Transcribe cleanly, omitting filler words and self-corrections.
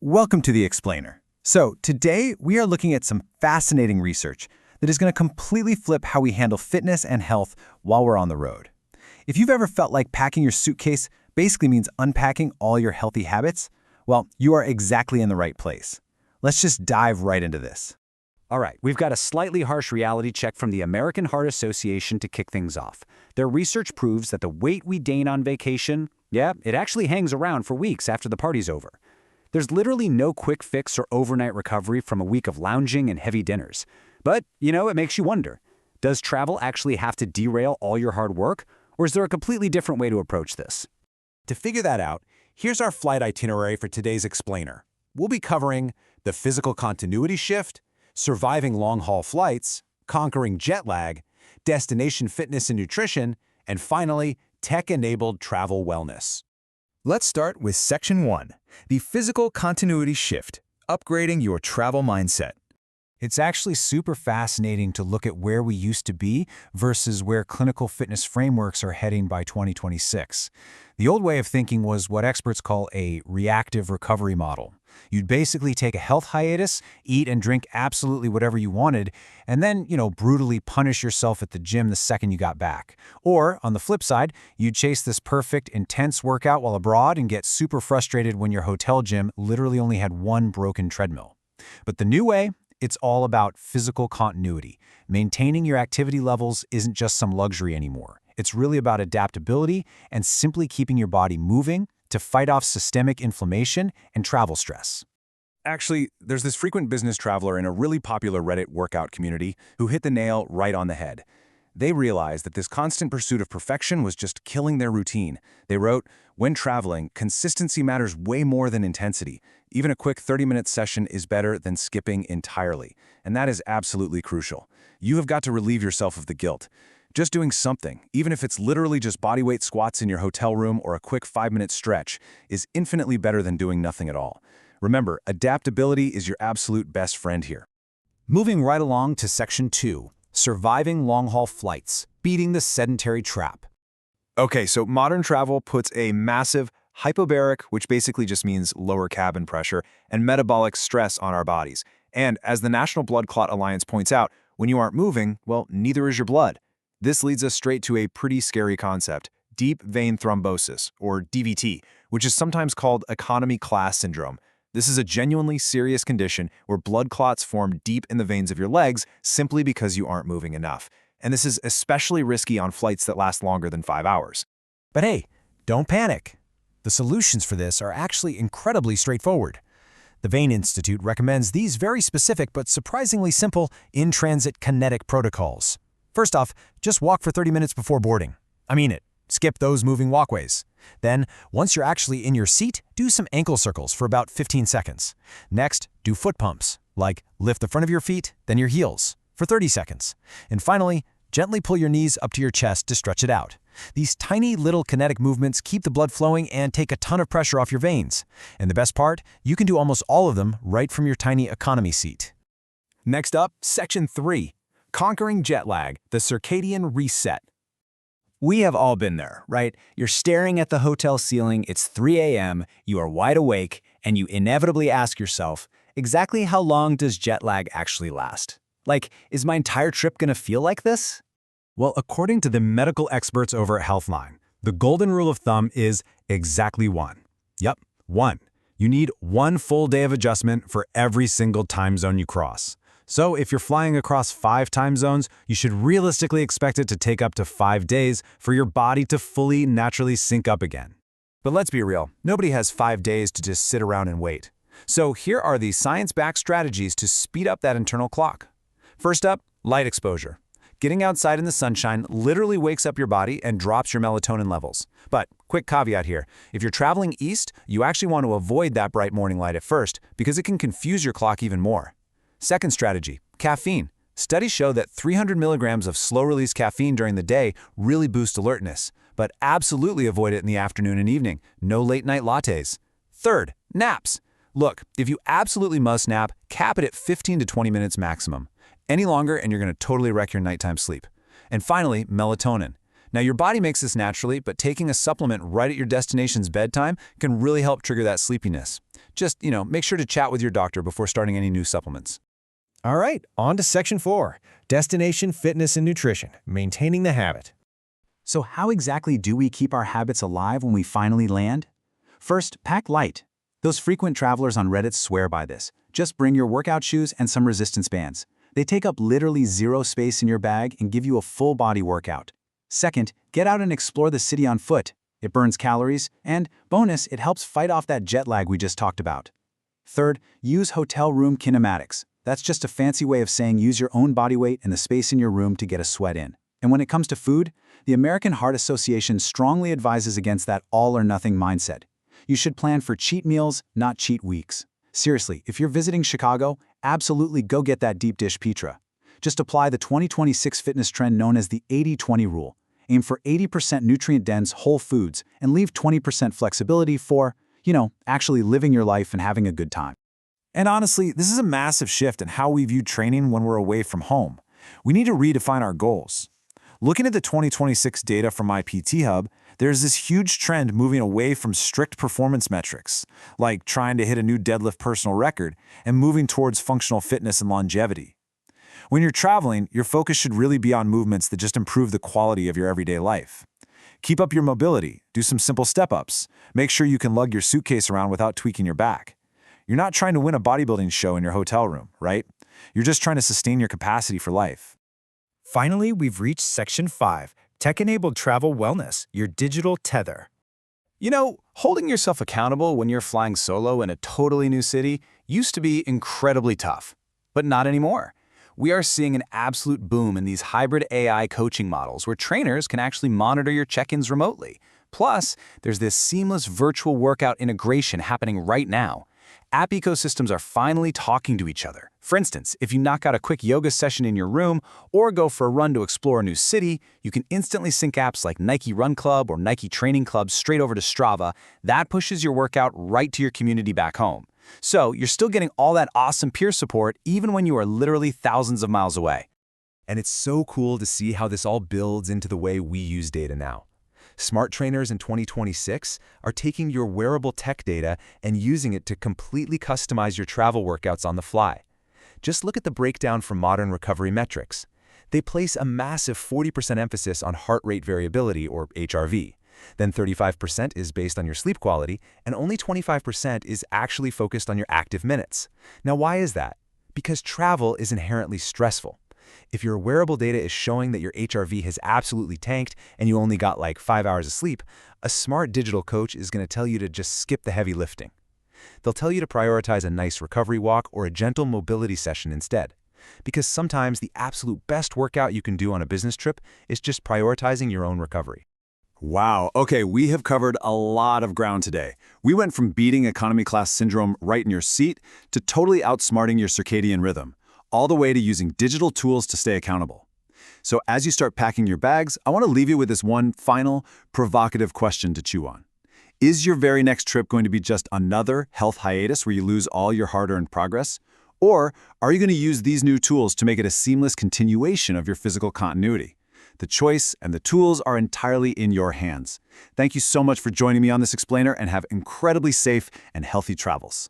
Welcome to The Explainer. So, today we are looking at some fascinating research that is going to completely flip how we handle fitness and health while we're on the road. If you've ever felt like packing your suitcase basically means unpacking all your healthy habits, well, you are exactly in the right place. Let's just dive right into this. All right, we've got a slightly harsh reality check from the American Heart Association to kick things off. Their research proves that the weight we gain on vacation, it actually hangs around for weeks after the party's over. There's literally no quick fix or overnight recovery from a week of lounging and heavy dinners. But, it makes you wonder, does travel actually have to derail all your hard work, or is there a completely different way to approach this? To figure that out, here's our flight itinerary for today's Explainer. We'll be covering the physical continuity shift, surviving long-haul flights, conquering jet lag, destination fitness and nutrition, and finally, tech-enabled travel wellness. Let's start with Section 1, the physical continuity shift, upgrading your travel mindset. It's actually super fascinating to look at where we used to be versus where clinical fitness frameworks are heading by 2026. The old way of thinking was what experts call a reactive recovery model. You'd basically take a health hiatus, eat and drink absolutely whatever you wanted, and then, brutally punish yourself at the gym the second you got back. Or, on the flip side, you'd chase this perfect, intense workout while abroad and get super frustrated when your hotel gym literally only had one broken treadmill. But the new way, it's all about physical continuity. Maintaining your activity levels isn't just some luxury anymore. It's really about adaptability and simply keeping your body moving to fight off systemic inflammation and travel stress. Actually, there's this frequent business traveler in a really popular Reddit workout community who hit the nail right on the head. They realized that this constant pursuit of perfection was just killing their routine. They wrote, "When traveling, consistency matters way more than intensity. Even a quick 30-minute session is better than skipping entirely." And that is absolutely crucial. You have got to relieve yourself of the guilt. Just doing something, even if it's literally just bodyweight squats in your hotel room or a quick 5-minute stretch, is infinitely better than doing nothing at all. Remember, adaptability is your absolute best friend here. Moving right along to Section 2, surviving long-haul flights, beating the sedentary trap. Okay, so modern travel puts a massive hypobaric, which basically just means lower cabin pressure, and metabolic stress on our bodies. And as the National Blood Clot Alliance points out, when you aren't moving, well, neither is your blood. This leads us straight to a pretty scary concept, deep vein thrombosis, or DVT, which is sometimes called economy class syndrome. This is a genuinely serious condition where blood clots form deep in the veins of your legs simply because you aren't moving enough. And this is especially risky on flights that last longer than 5 hours. But hey, don't panic. The solutions for this are actually incredibly straightforward. The Vein Institute recommends these very specific but surprisingly simple in-transit kinetic protocols. First off, just walk for 30 minutes before boarding. I mean it. Skip those moving walkways. Then, once you're actually in your seat, do some ankle circles for about 15 seconds. Next, do foot pumps, like lift the front of your feet, then your heels, for 30 seconds. And finally, gently pull your knees up to your chest to stretch it out. These tiny little kinetic movements keep the blood flowing and take a ton of pressure off your veins. And the best part, you can do almost all of them right from your tiny economy seat. Next up, Section 3, conquering jet lag, the circadian reset. We have all been there, right? You're staring at the hotel ceiling, it's 3 a.m., you are wide awake, and you inevitably ask yourself, exactly how long does jet lag actually last? Like, is my entire trip gonna feel like this? Well, according to the medical experts over at Healthline, the golden rule of thumb is exactly 1. Yep, 1. You need 1 full day of adjustment for every single time zone you cross. So if you're flying across 5 time zones, you should realistically expect it to take up to 5 days for your body to fully naturally sync up again. But let's be real, nobody has 5 days to just sit around and wait. So here are the science-backed strategies to speed up that internal clock. First up, light exposure. Getting outside in the sunshine literally wakes up your body and drops your melatonin levels. But quick caveat here, if you're traveling east, you actually want to avoid that bright morning light at first because it can confuse your clock even more. Second strategy, caffeine. Studies show that 300 milligrams of slow-release caffeine during the day really boost alertness, but absolutely avoid it in the afternoon and evening. No late-night lattes. Third, naps. Look, if you absolutely must nap, cap it at 15 to 20 minutes maximum. Any longer and you're going to totally wreck your nighttime sleep. And finally, melatonin. Now, your body makes this naturally, but taking a supplement right at your destination's bedtime can really help trigger that sleepiness. Just, make sure to chat with your doctor before starting any new supplements. All right, on to Section 4, Destination Fitness and Nutrition, Maintaining the Habit. So how exactly do we keep our habits alive when we finally land? First, pack light. Those frequent travelers on Reddit swear by this. Just bring your workout shoes and some resistance bands. They take up literally zero space in your bag and give you a full-body workout. Second, get out and explore the city on foot. It burns calories, and, bonus, it helps fight off that jet lag we just talked about. Third, use hotel room kinematics. That's just a fancy way of saying use your own body weight and the space in your room to get a sweat in. And when it comes to food, the American Heart Association strongly advises against that all-or-nothing mindset. You should plan for cheat meals, not cheat weeks. Seriously, if you're visiting Chicago, absolutely go get that deep dish pizza. Just apply the 2026 fitness trend known as the 80-20 rule. Aim for 80% nutrient-dense whole foods and leave 20% flexibility for, actually living your life and having a good time. And honestly, this is a massive shift in how we view training when we're away from home. We need to redefine our goals. Looking at the 2026 data from my PT Hub, there's this huge trend moving away from strict performance metrics, like trying to hit a new deadlift personal record, and moving towards functional fitness and longevity. When you're traveling, your focus should really be on movements that just improve the quality of your everyday life. Keep up your mobility, do some simple step-ups, make sure you can lug your suitcase around without tweaking your back. You're not trying to win a bodybuilding show in your hotel room, right? You're just trying to sustain your capacity for life. Finally, we've reached Section 5, Tech-Enabled Travel Wellness, Your Digital Tether. Holding yourself accountable when you're flying solo in a totally new city used to be incredibly tough, but not anymore. We are seeing an absolute boom in these hybrid AI coaching models where trainers can actually monitor your check-ins remotely. Plus, there's this seamless virtual workout integration happening right now. App ecosystems are finally talking to each other. For instance, if you knock out a quick yoga session in your room or go for a run to explore a new city, you can instantly sync apps like Nike Run Club or Nike Training Club straight over to Strava. That pushes your workout right to your community back home. So you're still getting all that awesome peer support even when you are literally thousands of miles away. And it's so cool to see how this all builds into the way we use data now. Smart trainers in 2026 are taking your wearable tech data and using it to completely customize your travel workouts on the fly. Just look at the breakdown from Modern Recovery Metrics. They place a massive 40% emphasis on heart rate variability, or HRV. Then 35% is based on your sleep quality, and only 25% is actually focused on your active minutes. Now, why is that? Because travel is inherently stressful. If your wearable data is showing that your HRV has absolutely tanked and you only got like 5 hours of sleep, a smart digital coach is going to tell you to just skip the heavy lifting. They'll tell you to prioritize a nice recovery walk or a gentle mobility session instead. Because sometimes the absolute best workout you can do on a business trip is just prioritizing your own recovery. Wow, okay, we have covered a lot of ground today. We went from beating economy class syndrome right in your seat to totally outsmarting your circadian rhythm, all the way to using digital tools to stay accountable. So as you start packing your bags, I want to leave you with this one final, provocative question to chew on. Is your very next trip going to be just another health hiatus where you lose all your hard-earned progress? Or are you going to use these new tools to make it a seamless continuation of your physical continuity? The choice and the tools are entirely in your hands. Thank you so much for joining me on this explainer, and have incredibly safe and healthy travels.